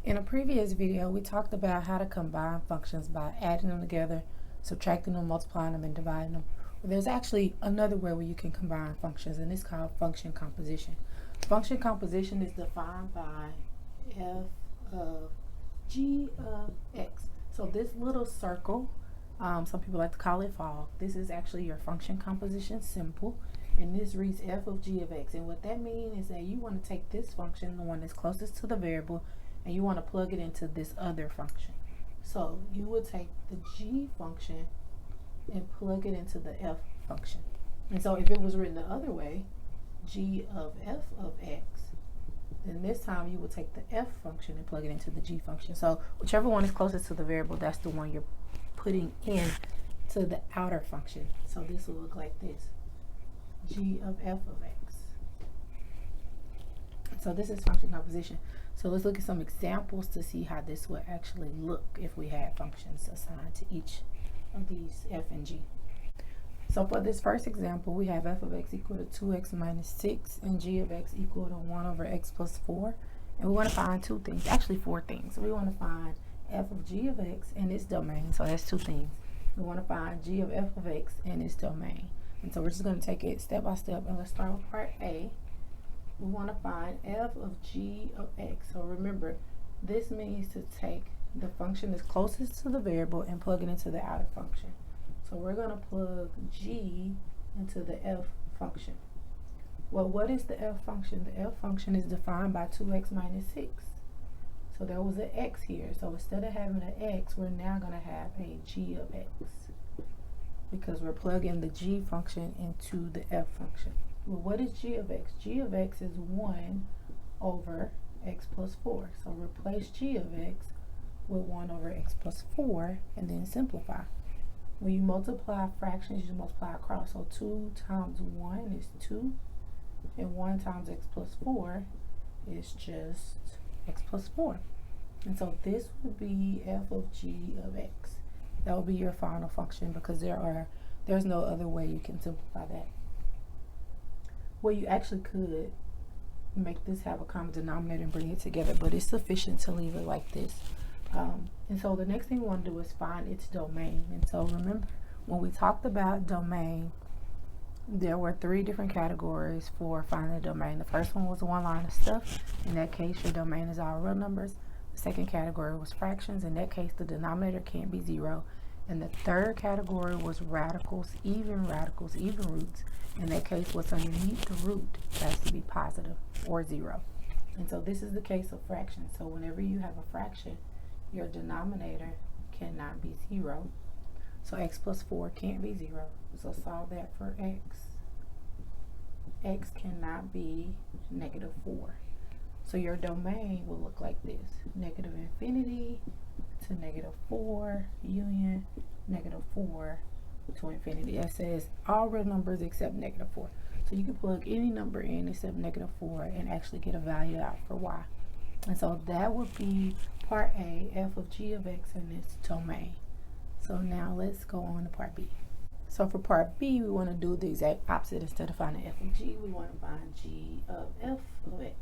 In a previous video, we talked about how to combine functions by adding them together, subtracting them, multiplying them, and dividing them. Well, there's actually another way where you can combine functions, and it's called function composition. Function composition is defined by f of g of x. So this little circle, some people like to call it fog, this is actually your function composition symbol, and this reads f of g of x. And what that means is that you want to take this function, the one that's closest to the variable, and you want to plug it into this other function. So you would take the g function and plug it into the f function. And so if it was written the other way, g of f of x, then this time you would take the f function and plug it into the g function. So whichever one is closest to the variable, that's the one you're putting in to the outer function. So this will look like this, g of f of x. So this is function composition. So let's look at some examples to see how this would actually look if we had functions assigned to each of these f and g. So for this first example, we have f of x equal to 2x minus 6 and g of x equal to 1 over x plus 4. And we want to find two things, actually four things. So we want to find f of g of x and its domain. So that's two things. We want to find g of f of x and its domain. And so we're just going to take it step by step, and let's start with part A. We want to find f of g of x. So remember, this means to take the function that's closest to the variable and plug it into the outer function. So we're going to plug g into the f function. Well, what is the f function? The f function is defined by 2x minus 6. So there was an x here. So instead of having an x, we're now going to have a g of x, because we're plugging the g function into the f function. Well, what is g of x? G of x is 1 over x plus 4. So replace g of x with 1 over x plus 4 and then simplify. When you multiply fractions, you multiply across. So 2 times 1 is 2, and 1 times x plus 4 is just x plus 4. And so this would be f of g of x. That would be your final function, because there's no other way you can simplify that. Well, you actually could make this have a common denominator and bring it together, but it's sufficient to leave it like this. And so the next thing we want to do is find its domain. And so remember, when we talked about domain, there were 3 different categories for finding the domain. The first one was one line of stuff. In that case, your domain is all real numbers. The second category was fractions. In that case, the denominator can't be 0. And the third category was radicals, even roots. In that case, what's underneath the root has to be positive or 0. And so this is the case of fractions. So whenever you have a fraction, your denominator cannot be 0. So x plus 4 can't be 0. So solve that for x. X cannot be negative 4. So your domain will look like this: negative infinity to negative 4 union negative 4 to infinity. That says all real numbers except negative 4. So you can plug any number in except negative 4 and actually get a value out for y. And so that would be part A, f of g of x and its domain. So now let's go on to part B. So for part B, we want to do the exact opposite. Instead of finding f of g, we want to find g of f of x.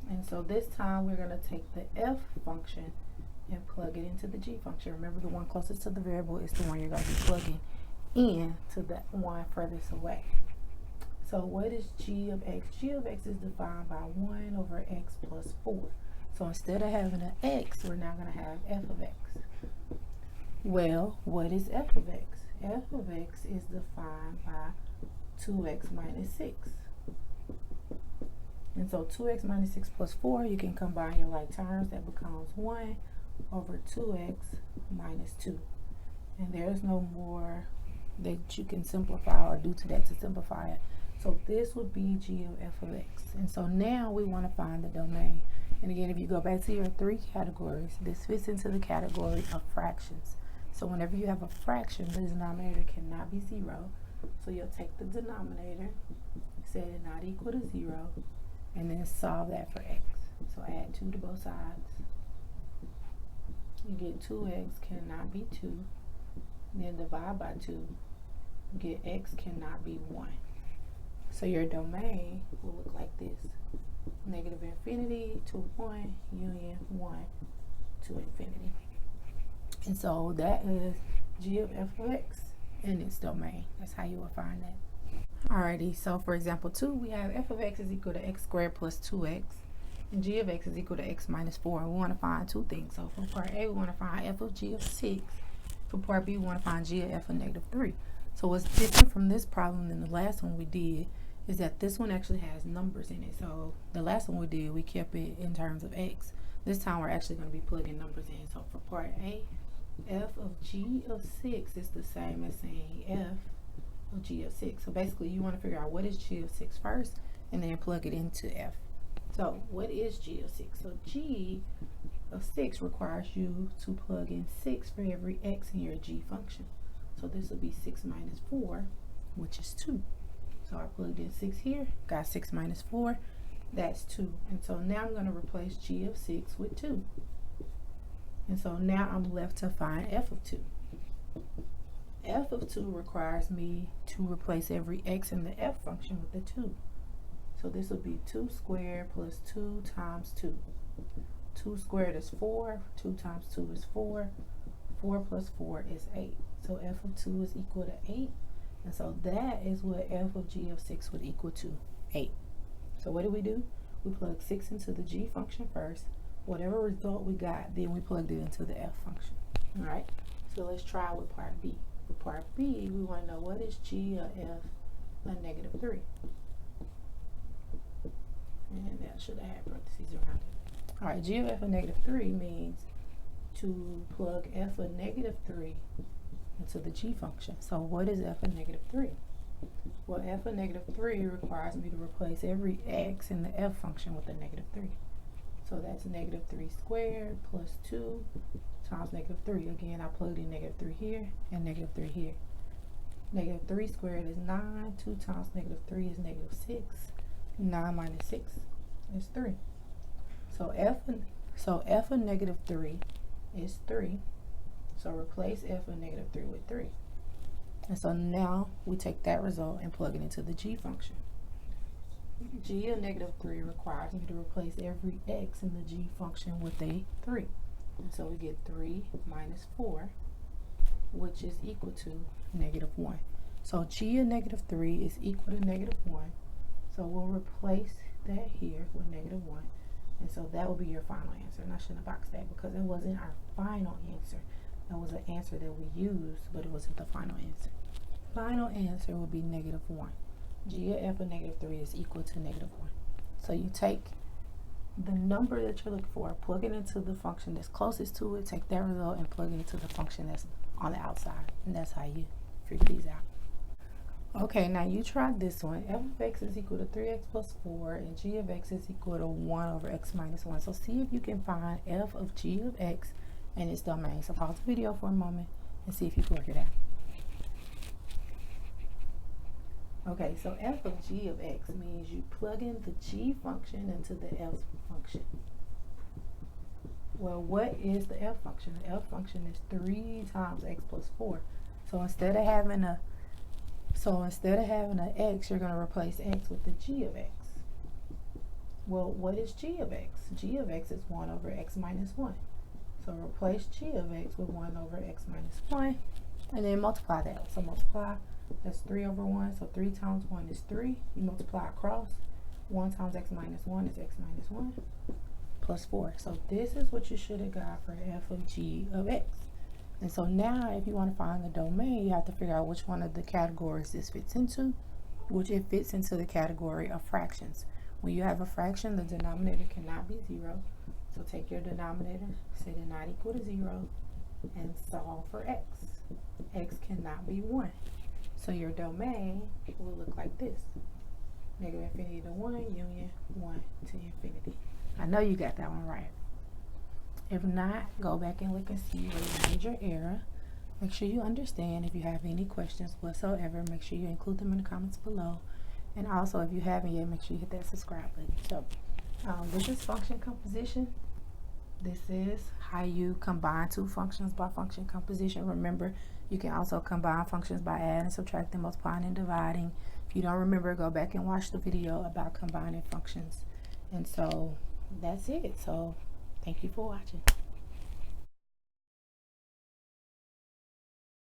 And so this time we're going to take the f function and plug it into the g function. Remember, the one closest to the variable is the one you're going to be plugging in to the one furthest away. So what is g of x? G of x is defined by 1 over x plus 4. So instead of having an x, we're now going to have f of x. Well, what is f of x? F of x is defined by 2x minus 6. And so 2x minus 6 plus 4, you can combine your like terms. That becomes 1 over 2x minus 2. And there's no more that you can simplify or do to that to simplify it. So this would be g of f of x. And so now we want to find the domain. And again, if you go back to your 3 categories, this fits into the category of fractions. So whenever you have a fraction, the denominator cannot be 0. So you'll take the denominator, set it not equal to 0, and then solve that for x. So add 2 to both sides. You get 2x cannot be 2. Then divide by 2. You get x cannot be 1. So your domain will look like this: negative infinity to 1 union 1 to infinity. And so that is g of f of x in its domain. That's how you will find that. Alrighty, so for example 2, we have f of x is equal to x squared plus 2x, and g of x is equal to x minus 4. And we want to find two things. So for part A, we want to find f of g of 6. For part B, we want to find g of f of negative 3. So what's different from this problem than the last one we did is that this one actually has numbers in it. So the last one we did, we kept it in terms of x. This time we're actually going to be plugging numbers in. So for part A, f of g of 6 is the same as saying f of g of 6. So basically you want to figure out what is g of 6 first and then plug it into f. So what is g of 6? So g of 6 requires you to plug in 6 for every x in your g function. So this will be 6 minus 4, which is 2. So I plugged in 6 here, got 6 minus 4, that's 2. And so now I'm going to replace g of 6 with 2. And so now I'm left to find f of 2. F of 2 requires me to replace every x in the f function with the 2. So this will be 2 squared plus 2 times 2. 2 squared is 4, 2 times 2 is 4, 4 plus 4 is 8. So f of 2 is equal to 8. And so that is what f of g of 6 would equal to, 8. So what do? We plug 6 into the g function first. Whatever result we got, then we plugged it into the f function. Alright, so let's try with part B. For part B, we want to know what is g of f of negative 3. And that should have had parentheses around it. Alright, g of f of negative 3 means to plug f of negative 3 into the g function. So what is f of negative 3? Well, f of negative 3 requires me to replace every x in the f function with a negative 3. So that's negative 3 squared plus 2 times negative 3. Again, I plugged in negative 3 here and negative 3 here. Negative 3 squared is 9. 2 times negative 3 is negative 6. 9 minus 6 is 3. So f of negative 3 is 3. So replace f of negative 3 with 3. And so now we take that result and plug it into the g function. G of negative 3 requires me to replace every x in the g function with a 3. And so we get 3 minus 4, which is equal to negative 1. So g of negative 3 is equal to negative 1. So we'll replace that here with negative 1. And so that will be your final answer. And I shouldn't have boxed that because it wasn't our final answer. That was an answer that we used, but it wasn't the final answer. Final answer will be negative 1. G of f of negative 3 is equal to negative 1. So you take the number that you're looking for, plug it into the function that's closest to it, take that result and plug it into the function that's on the outside. And that's how you figure these out. Okay, now you try this one. F of x is equal to 3x plus 4 and g of x is equal to 1 over x minus 1. So see if you can find f of g of x and its domain. So pause the video for a moment and see if you can work it out. Okay, so f of g of x means you plug in the g function into the f function. Well, what is the f function? The f function is 3 times x plus 4. So instead of having a x, you're going to replace x with the g of x. Well, what is g of x? G of x is 1 over x minus 1. So replace g of x with 1 over x minus 1, and then multiply that. So multiply, that's 3 over 1. So 3 times 1 is 3. You multiply across. 1 times x minus 1 is x minus 1 plus 4. So this is what you should have got for f of g of x. And so now if you want to find the domain, you have to figure out which one of the categories this fits into, which it fits into the category of fractions. When you have a fraction, the denominator cannot be 0. So take your denominator, set it not equal to 0, and solve for x. X cannot be 1. So your domain will look like this. Negative infinity to 1, union 1 to infinity. I know you got that one right. If not, go back and look and see where you made your error. Make sure you understand. If you have any questions whatsoever, make sure you include them in the comments below. And also, if you haven't yet, make sure you hit that subscribe button. So, this is function composition. This is how you combine two functions by function composition. Remember, you can also combine functions by adding, subtracting, multiplying, and dividing. If you don't remember, go back and watch the video about combining functions And so that's it. So thank you for watching.